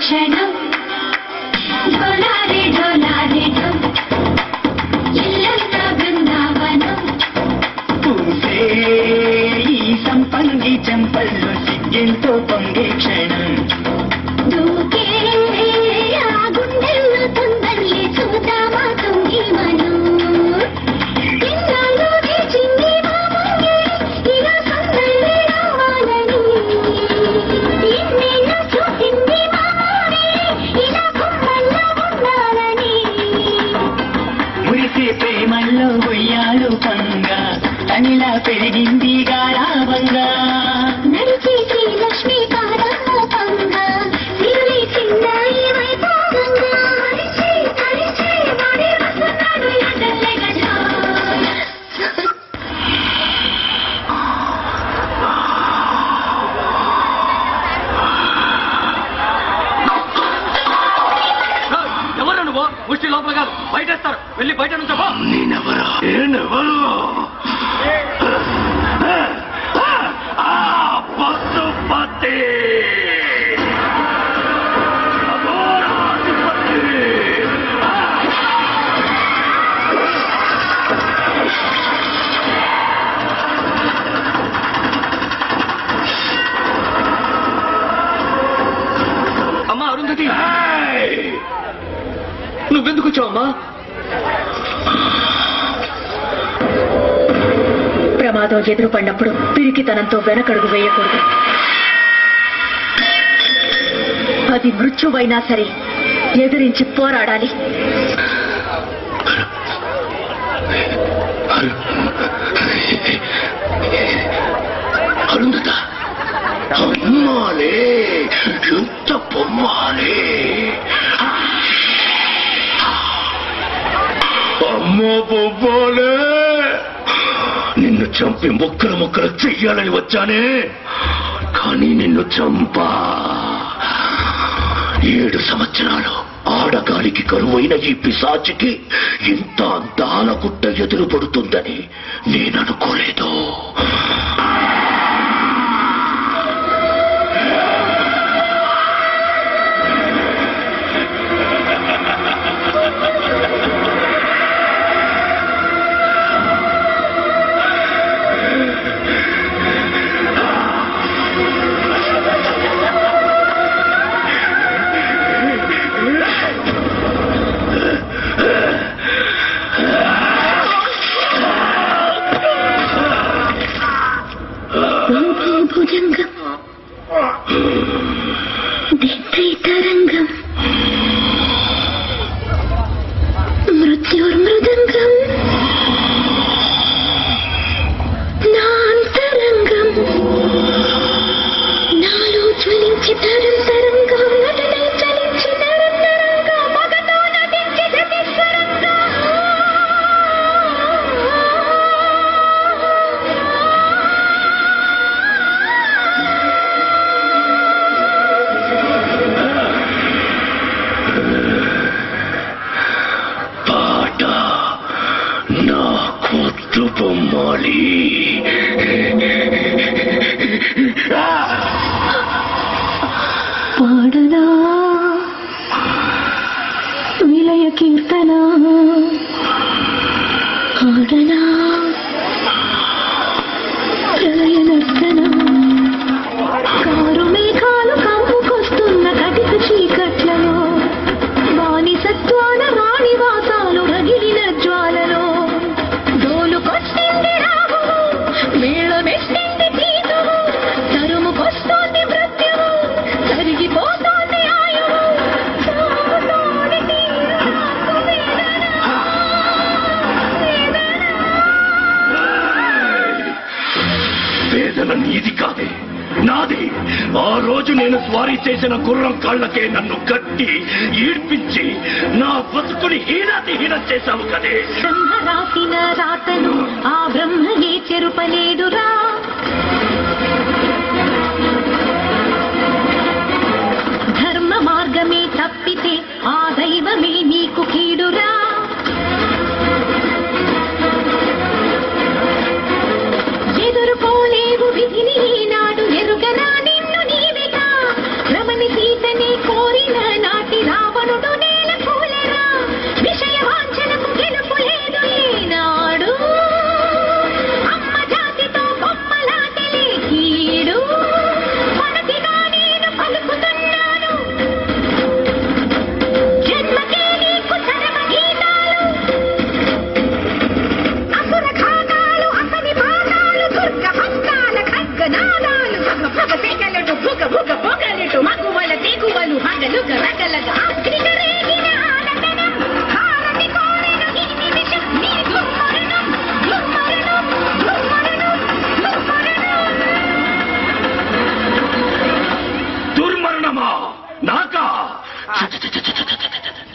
క్షణం డోలారే డోలారే డో ఇల్లంతా బృందావనం పూసే ఈ సంపంగి చెంపల్లో సిగ్గెంతో పొంగే క్షణం దూకే ఆ గుండెల్లో తొందరలే చూద్దామా తొంగి మనం ఇన్నాళ్ళు వేచింది మా ముంగిడి ఇలా సందడి రావాలని ఇన్నేళ్ళు చూసింది మా ఊరిడి ఇలా కుమ్మల్లో ఉండాలని మురిసే ప్రేమల్లో ఉయ్యాలు పంగా తనిలా పెరిగింది గారావంగా నడిచే శ్రీలక్ష్మి పాదమ్మ పంగా సిరులి చిన్నాయి వైభోగంగా హరిచే హరిచే వాడి వస్తున్నాడు ఎండలే గజా ఎవరు నువ్వు ముష్టి లోపల కాదు బయటేస్తారు వెళ్ళి బయట నుంచి పశుపతి అమ్మా అరుంధతి నువ్వెందుకు వచ్చావమ్మా ప్రమాదం ఎదురుపడినప్పుడు పిరికితనంతో వెనకడుగు వేయకూడదు. అది మృత్యువైనా సరే ఎదిరించి పోరాడాలి. అరుంధత అమ్మాలే ఎంత పొమ్మాలే అమ్మ పొమ్మాలే నిన్ను చంపి మొక్కలు మొక్కలు చెయ్యాలని వచ్చానే కానీ నిన్ను చంపా 7 సంవత్సరాలు ఆడగాలికి కరువైన ఈ పిశాచికి ఇంత అందాల గుట్ట ఎదురు పడుతుందని నేననుకోలేదు. భుజంగం తరంగం మృత్యుర్మృదంగం నా అంతరంగం నాలో జ్వలించి తరం తరంగా నటనే చలించి తరంగా మగతో నటించి గతిస్వరంగా బొమ్మాలి పాడనా విలయ కీర్తన ఆడనా ప్రళయ నర్తన కారు మేఘాలు కంపుకొస్తున్న కటిక చీకట్లలో బానిసత్వాన రాణివాసాలు రగిలిన జ్వాలలో దోలుకొచ్చింది రాహు మేళమెట్టింది తీతు తరుముకొస్తోంది మృత్యువు కరిగిపోతోంది ఆయువు వేదన నీది కాదే నాది. ఆ రోజు నేను స్వారీ చేసిన గుర్రం కాళ్లకే నన్ను కట్టి ఈడ్పించి నా బతుకుని హీనం చేశావు కదే. బ్రహ్మ రాసిన రాతను ఆ బ్రహ్మయే చెరుపలేడురా. ధర్మ మార్గమే తప్పితే ఆ దైవమే నీకు కీడురా. ఎదుర్కోలేవు విధిని ఈనాడు ఎరుగనా నిన్ను నీవిగా రమణి సీతని కోరిన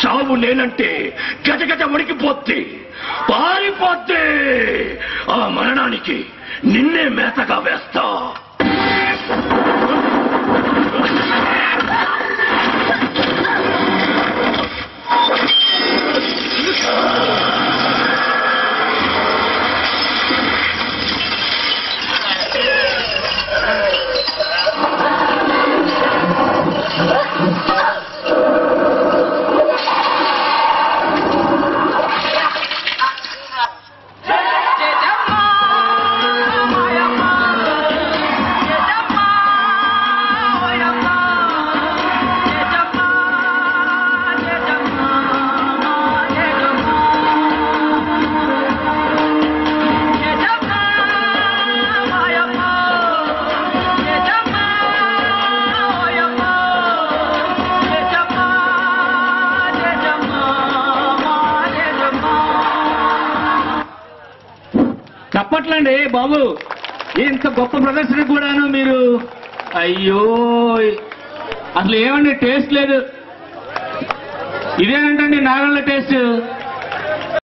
చావు నేనంటే గజగజ వణికిపోద్ది, పారిపోద్ది. ఆ మరణానికి నిన్నే మేతగా వేస్తా. చప్పట్లండి బాబు, ఇంత గొప్ప ప్రదర్శన కూడాను మీరు. అయ్యో అసలు ఏమండి టేస్ట్ లేదు. ఇదేనంటండి నాగళ్ళ టేస్ట్.